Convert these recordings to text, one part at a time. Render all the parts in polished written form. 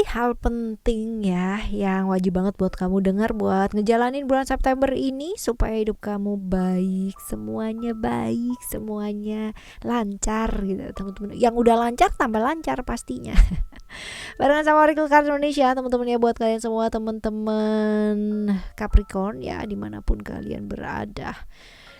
hal penting ya yang wajib banget buat kamu dengar buat ngejalanin bulan September ini supaya hidup kamu baik, semuanya lancar gitu teman-teman. Yang udah lancar tambah lancar pastinya. Barengan sama Oracle Card Indonesia teman-teman ya, buat kalian semua teman-teman Capricorn ya dimanapun kalian berada.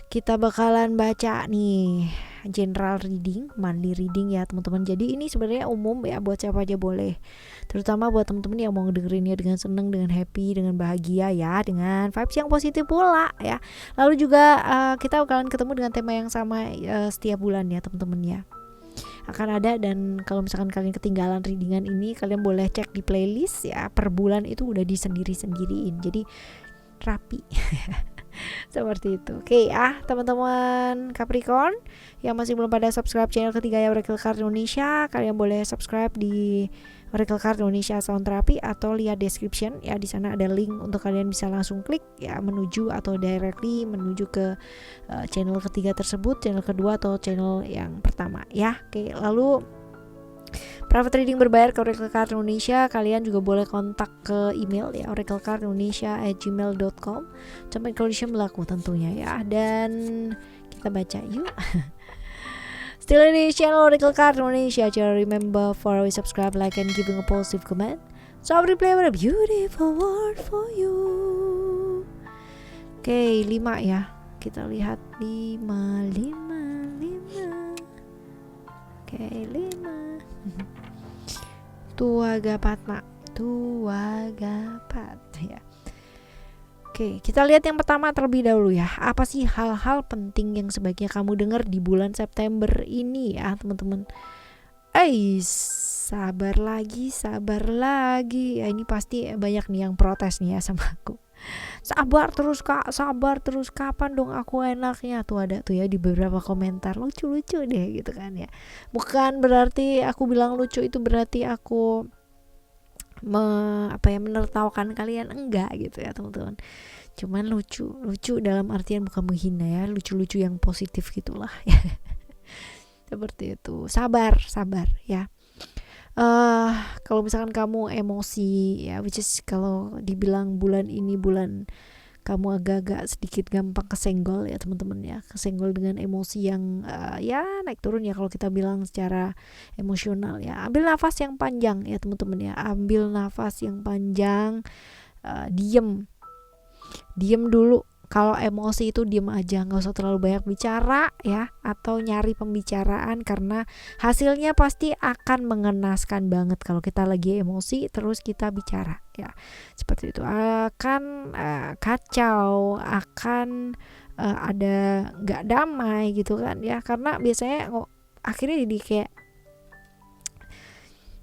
Kita bakalan baca nih general reading, monthly reading ya teman-teman. Jadi ini sebenarnya umum ya, buat siapa aja boleh. Terutama buat teman-teman yang mau ngedengerinnya dengan seneng, dengan happy, dengan bahagia ya, dengan vibes yang positif pula ya. Lalu juga kita bakalan ketemu dengan tema yang sama setiap bulan ya teman-teman ya. Akan ada, dan kalau misalkan kalian ketinggalan readingan ini, kalian boleh cek di playlist ya. Per bulan itu udah disendiri-sendiriin. Jadi rapi. Seperti itu. Oke ya teman-teman Capricorn yang masih belum pada subscribe channel ketiga ya Oracle Card Indonesia, kalian boleh subscribe di Oracle Card Indonesia Sound Therapy atau lihat description ya, di sana ada link untuk kalian bisa langsung klik ya menuju atau directly menuju ke channel ketiga tersebut, channel kedua atau channel yang pertama ya. Oke, lalu private reading berbayar ke Oracle Card Indonesia, kalian juga boleh kontak ke email ya oraclecardindonesia@gmail.com. Terms and condition berlaku tentunya ya. Dan kita baca yuk. Still in the channel Oracle Card Indonesia, just remember for always subscribe, like, and giving a positive comment. So I'll replay with a beautiful word for you. Oke, 5 ya. Kita lihat 5. Oke, 5. Tuagapadma ya. Oke, kita lihat yang pertama terlebih dahulu ya. Apa sih hal-hal penting yang sebaiknya kamu dengar di bulan September ini ya teman-teman. Sabar lagi ya. Ini pasti banyak nih yang protes nih ya sama aku. Sabar terus kak, kapan dong aku enaknya. Tuh ada tuh ya di beberapa komentar, lucu-lucu deh gitu kan ya. Bukan berarti aku bilang lucu itu berarti aku menertawakan kalian, enggak gitu ya teman-teman. Cuman lucu dalam artian bukan menghina ya, lucu-lucu yang positif gitulah ya. Seperti itu. Sabar ya. Kalau misalkan kamu emosi ya, which is kalau dibilang bulan ini bulan kamu agak-agak sedikit gampang kesenggol ya teman-teman ya, kesenggol dengan emosi yang ya naik turun ya kalau kita bilang secara emosional ya. Ambil nafas yang panjang ya teman-teman ya, ambil nafas yang panjang, diem dulu. Kalau emosi itu diem aja, gak usah terlalu banyak bicara ya, atau nyari pembicaraan, karena hasilnya pasti akan mengenaskan banget kalau kita lagi emosi terus kita bicara ya. Seperti itu akan kacau, akan ada gak damai gitu kan ya, karena biasanya akhirnya jadi kayak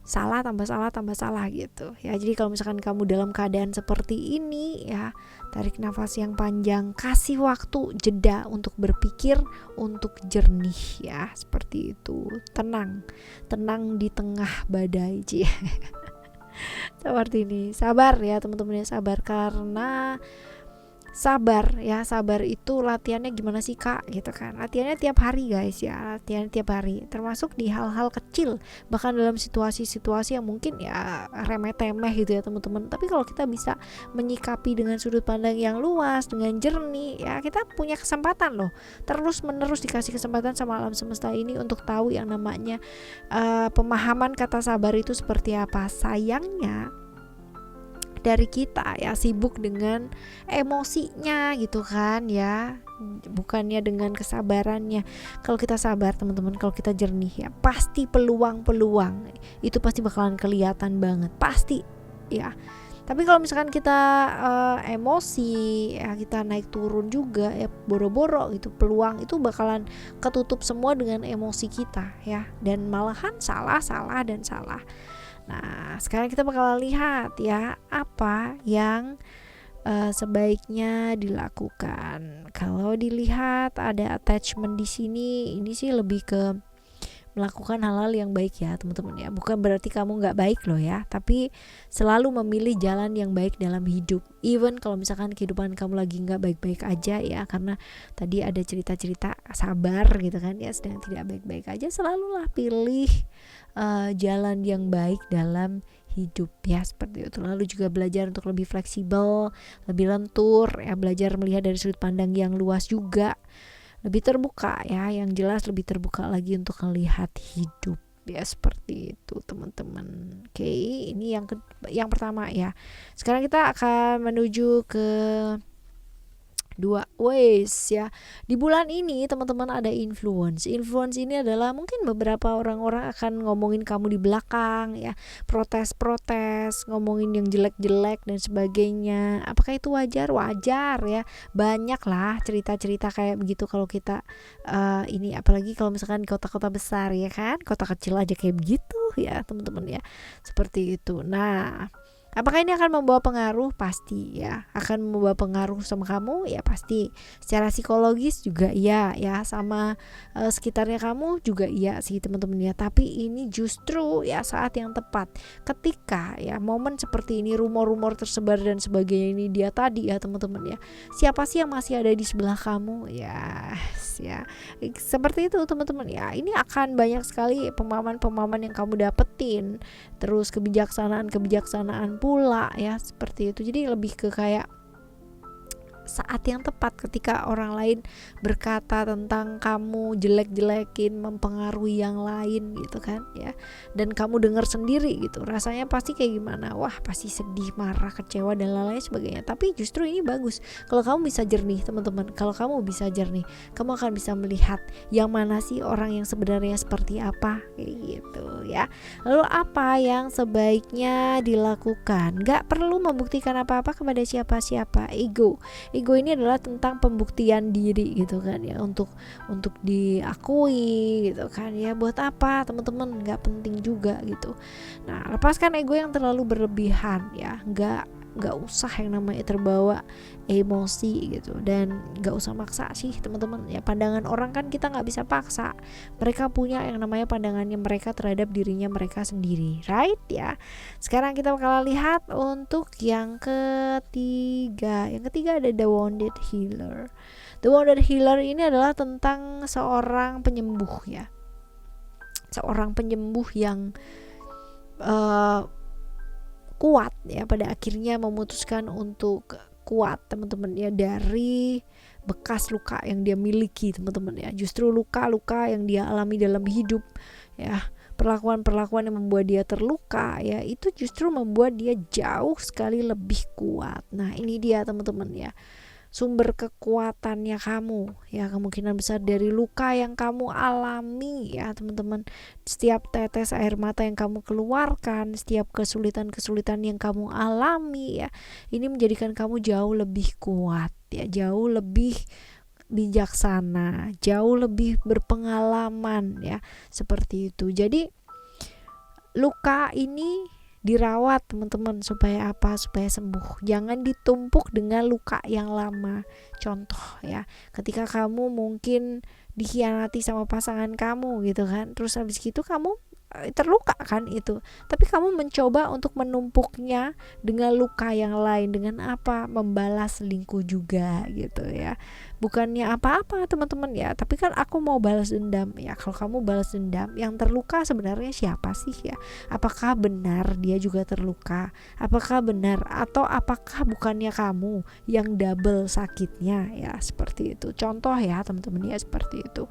salah tambah salah gitu ya. Jadi kalau misalkan kamu dalam keadaan seperti ini ya, tarik nafas yang panjang, kasih waktu jeda untuk berpikir, untuk jernih ya, seperti itu. Tenang di tengah badai seperti ini. Sabar ya teman-teman ya, sabar, karena sabar itu latihannya gimana sih kak gitu kan. Latihannya tiap hari guys ya, termasuk di hal-hal kecil, bahkan dalam situasi-situasi yang mungkin ya remeh-temeh gitu ya teman-teman. Tapi kalau kita bisa menyikapi dengan sudut pandang yang luas, dengan jernih ya, kita punya kesempatan loh, terus menerus dikasih kesempatan sama alam semesta ini untuk tahu yang namanya pemahaman kata sabar itu seperti apa. Sayangnya dari kita ya sibuk dengan emosinya gitu kan ya, bukannya dengan kesabarannya. Kalau kita sabar teman-teman, kalau kita jernih ya, pasti peluang itu pasti bakalan kelihatan banget, pasti ya. Tapi kalau misalkan kita emosi ya, kita naik turun juga ya, boro-boro gitu, peluang itu bakalan ketutup semua dengan emosi kita ya, dan malahan salah. Nah, sekarang kita bakal lihat ya apa yang sebaiknya dilakukan. Kalau dilihat ada attachment di sini, ini sih lebih ke melakukan hal-hal yang baik ya teman-teman ya. Bukan berarti kamu nggak baik loh ya, tapi selalu memilih jalan yang baik dalam hidup. Even kalau misalkan kehidupan kamu lagi nggak baik-baik aja ya, karena tadi ada cerita-cerita sabar gitu kan ya, sedang tidak baik-baik aja, selalulah pilih jalan yang baik dalam hidup ya, seperti itu. Lalu juga belajar untuk lebih fleksibel, lebih lentur ya, belajar melihat dari sudut pandang yang luas juga, lebih terbuka ya, yang jelas lebih terbuka lagi untuk melihat hidup ya, seperti itu teman-teman. Oke, ini yang pertama ya. Sekarang kita akan menuju ke 2 ways ya. Di bulan ini teman-teman ada influence. Influence ini adalah mungkin beberapa orang-orang akan ngomongin kamu di belakang ya, protes-protes, ngomongin yang jelek-jelek dan sebagainya. Apakah itu wajar? Wajar ya. Banyak lah cerita-cerita kayak begitu kalau kita ini, apalagi kalau misalkan di kota-kota besar ya kan. Kota kecil aja kayak begitu ya, teman-teman ya. Seperti itu. Nah, apakah ini akan membawa pengaruh? Pasti ya, akan membawa pengaruh sama kamu ya, pasti. Secara psikologis juga iya ya, sama sekitarnya kamu juga iya sih teman-teman ya. Tapi ini justru ya saat yang tepat, ketika ya momen seperti ini, rumor-rumor tersebar dan sebagainya ini dia tadi ya teman-teman ya. Siapa sih yang masih ada di sebelah kamu ya? Ya, seperti itu teman-teman ya. Ini akan banyak sekali pemahaman-pemahaman yang kamu dapetin, terus kebijaksanaan pula ya, seperti itu. Jadi lebih ke kayak saat yang tepat ketika orang lain berkata tentang kamu, jelek-jelekin, mempengaruhi yang lain gitu kan ya, dan kamu dengar sendiri gitu, rasanya pasti kayak gimana? Wah, pasti sedih, marah, kecewa dan lain-lain sebagainya. Tapi justru ini bagus kalau kamu bisa jernih teman-teman. Kalau kamu bisa jernih, kamu akan bisa melihat yang mana sih orang yang sebenarnya seperti apa, kayak gitu ya. Lalu apa yang sebaiknya dilakukan? Gak perlu membuktikan apa-apa kepada siapa-siapa. Ego ini adalah tentang pembuktian diri gitu kan ya, untuk diakui gitu kan ya. Buat apa teman-teman? Nggak penting juga gitu. Nah, lepaskan ego yang terlalu berlebihan ya. Nggak usah yang namanya terbawa emosi gitu, dan nggak usah maksa sih teman-teman ya. Pandangan orang kan kita nggak bisa paksa. Mereka punya yang namanya pandangannya mereka terhadap dirinya mereka sendiri, right ya. Sekarang kita bakal lihat untuk yang ketiga. Yang ketiga ada The Wounded Healer. The Wounded Healer ini adalah tentang seorang penyembuh ya, seorang penyembuh yang kuat ya, pada akhirnya memutuskan untuk kuat teman-teman ya, dari bekas luka yang dia miliki teman-teman ya. Justru luka-luka yang dia alami dalam hidup ya, perlakuan-perlakuan yang membuat dia terluka ya, itu justru membuat dia jauh sekali lebih kuat. Nah, ini dia teman-teman ya, sumber kekuatannya kamu ya, kemungkinan besar dari luka yang kamu alami ya teman-teman. Setiap tetes air mata yang kamu keluarkan, setiap kesulitan-kesulitan yang kamu alami ya, ini menjadikan kamu jauh lebih kuat ya, jauh lebih bijaksana, jauh lebih berpengalaman ya, seperti itu. Jadi luka ini dirawat teman-teman, supaya apa? Supaya sembuh. Jangan ditumpuk dengan luka yang lama. Contoh ya, ketika kamu mungkin dikhianati sama pasangan kamu gitu kan, terus habis gitu kamu terluka kan itu, tapi kamu mencoba untuk menumpuknya dengan luka yang lain. Dengan apa? Membalas selingkuh juga gitu ya. Bukannya apa-apa teman-teman ya, tapi kan aku mau balas dendam ya. Kalau kamu balas dendam, yang terluka sebenarnya siapa sih ya? Apakah benar dia juga terluka? Apakah benar, atau apakah bukannya kamu yang double sakitnya ya, seperti itu. Contoh ya teman-teman ya, seperti itu.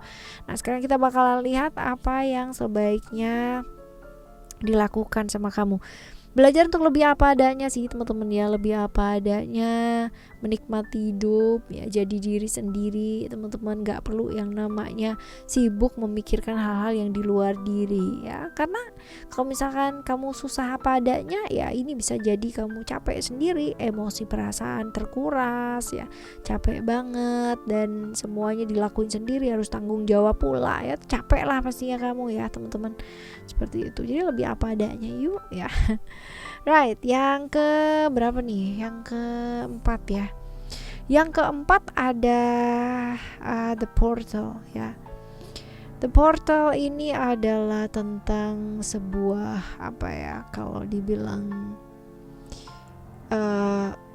Nah, sekarang kita bakalan lihat apa yang sebaiknya dilakukan sama kamu. Belajar untuk lebih apa adanya sih teman-teman ya, lebih apa adanya, menikmati hidup ya, jadi diri sendiri teman-teman. Gak perlu yang namanya sibuk memikirkan hal-hal yang di luar diri ya, karena kalau misalkan kamu susah apa adanya ya, ini bisa jadi kamu capek sendiri, emosi perasaan terkuras ya, capek banget, dan semuanya dilakuin sendiri, harus tanggung jawab pula ya, capek lah pastinya kamu ya teman-teman, seperti itu. Jadi lebih apa adanya yuk ya. Right, yang ke berapa nih? Yang keempat ya. Yang keempat ada The Portal ya. The Portal ini adalah tentang sebuah apa ya, kalau dibilang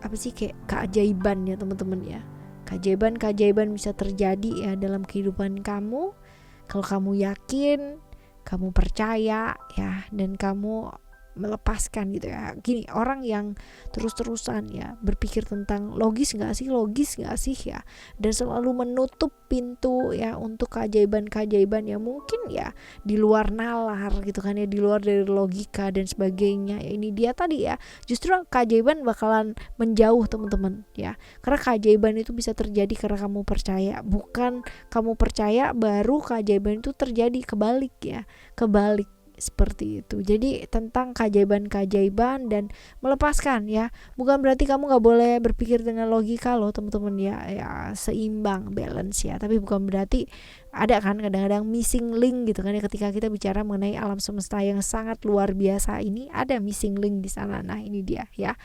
apa sih, kayak keajaiban ya teman-teman ya. Keajaiban bisa terjadi ya dalam kehidupan kamu kalau kamu yakin, kamu percaya ya, dan kamu melepaskan gitu ya. Gini, orang yang terus-terusan ya berpikir tentang logis nggak sih ya, dan selalu menutup pintu ya untuk keajaiban-keajaiban yang mungkin ya di luar nalar gitu kan ya, di luar dari logika dan sebagainya. Ya, ini dia tadi ya, justru keajaiban bakalan menjauh teman-teman ya, karena keajaiban itu bisa terjadi karena kamu percaya, bukan kamu percaya baru keajaiban itu terjadi. Kebalik seperti itu. Jadi tentang keajaiban-keajaiban dan melepaskan ya, bukan berarti kamu nggak boleh berpikir dengan logika loh teman-teman ya, seimbang, balance ya, tapi bukan berarti ada kan kadang-kadang missing link gitu kan ya, ketika kita bicara mengenai alam semesta yang sangat luar biasa ini, ada missing link di sana. Nah ini dia ya,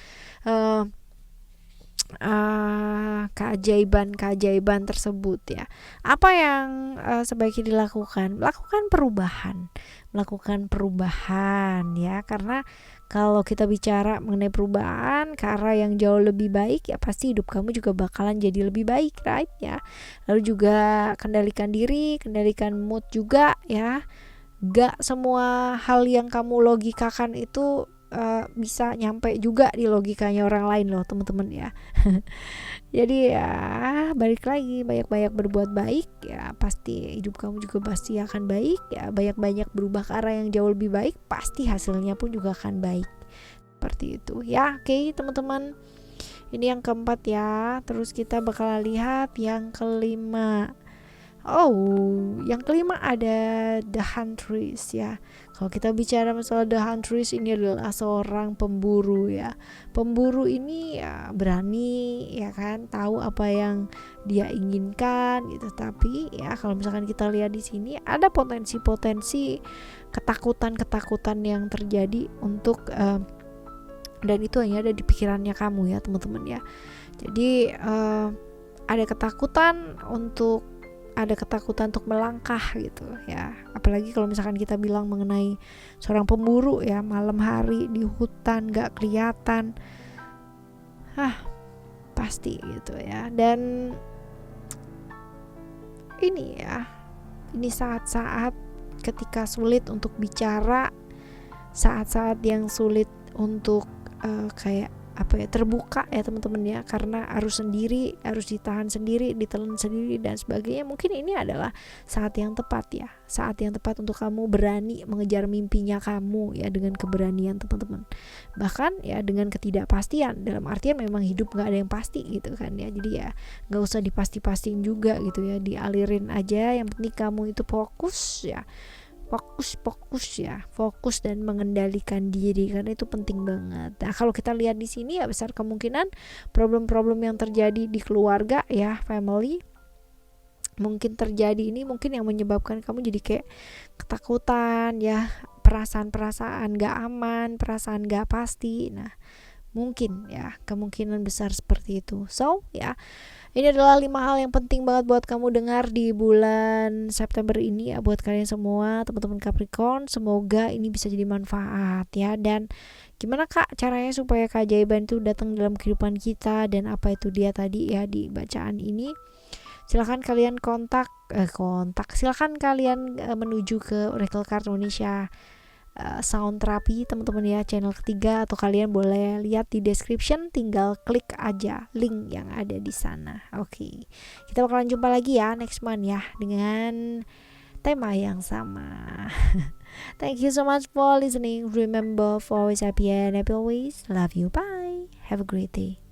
keajaiban tersebut ya. Apa yang sebaiknya dilakukan? Melakukan perubahan ya, karena kalau kita bicara mengenai perubahan ke arah yang jauh lebih baik ya, pasti hidup kamu juga bakalan jadi lebih baik, right ya. Lalu juga kendalikan diri, kendalikan mood juga ya. Gak semua hal yang kamu logikakan itu bisa nyampe juga di logikanya orang lain loh teman-teman ya. Jadi ya balik lagi, banyak-banyak berbuat baik ya, pasti hidup kamu juga pasti akan baik ya. Banyak-banyak berubah ke arah yang jauh lebih baik, pasti hasilnya pun juga akan baik. Seperti itu ya. Oke teman-teman, ini yang keempat ya. Terus kita bakal lihat yang kelima. Yang kelima ada The Huntress ya. Kalau kita bicara masalah The Huntress, ini adalah seorang pemburu ya. Pemburu ini ya berani ya kan, tahu apa yang dia inginkan gitu. Tapi ya kalau misalkan kita lihat di sini ada potensi-potensi ketakutan yang terjadi untuk dan itu hanya ada di pikirannya kamu ya teman-teman ya. Jadi ada ketakutan untuk melangkah gitu ya. Apalagi kalau misalkan kita bilang mengenai seorang pemburu ya, malam hari di hutan gak kelihatan, pasti gitu ya. Dan ini saat-saat ketika sulit untuk bicara, saat-saat yang sulit untuk terbuka ya teman-teman ya, karena harus ditahan sendiri, ditelan sendiri dan sebagainya. Mungkin ini adalah saat yang tepat untuk kamu berani mengejar mimpinya kamu ya, dengan keberanian teman-teman, bahkan ya dengan ketidakpastian, dalam artian memang hidup gak ada yang pasti gitu kan ya. Jadi ya gak usah dipasti-pastiin juga gitu ya, dialirin aja, yang penting kamu itu fokus dan mengendalikan diri, karena itu penting banget. Nah kalau kita lihat di sini ya, besar kemungkinan problem-problem yang terjadi di keluarga ya, family, mungkin terjadi ini, mungkin yang menyebabkan kamu jadi kayak ketakutan ya, perasaan gak aman, perasaan gak pasti. Nah mungkin ya, kemungkinan besar seperti itu. So ya, ini adalah 5 hal yang penting banget buat kamu dengar di bulan September ini ya, buat kalian semua teman-teman Capricorn. Semoga ini bisa jadi manfaat ya. Dan gimana kak caranya supaya keajaiban itu datang dalam kehidupan kita, dan apa itu dia tadi ya di bacaan ini? Silahkan kalian silakan kalian menuju ke Oracle Card Indonesia Sound Therapy teman-teman ya, channel ketiga, atau kalian boleh lihat di description, tinggal klik aja link yang ada di sana. Oke. Kita bakalan jumpa lagi ya next month ya, dengan tema yang sama. Thank you so much for listening. Remember, for always happy and happy always. Love you. Bye. Have a great day.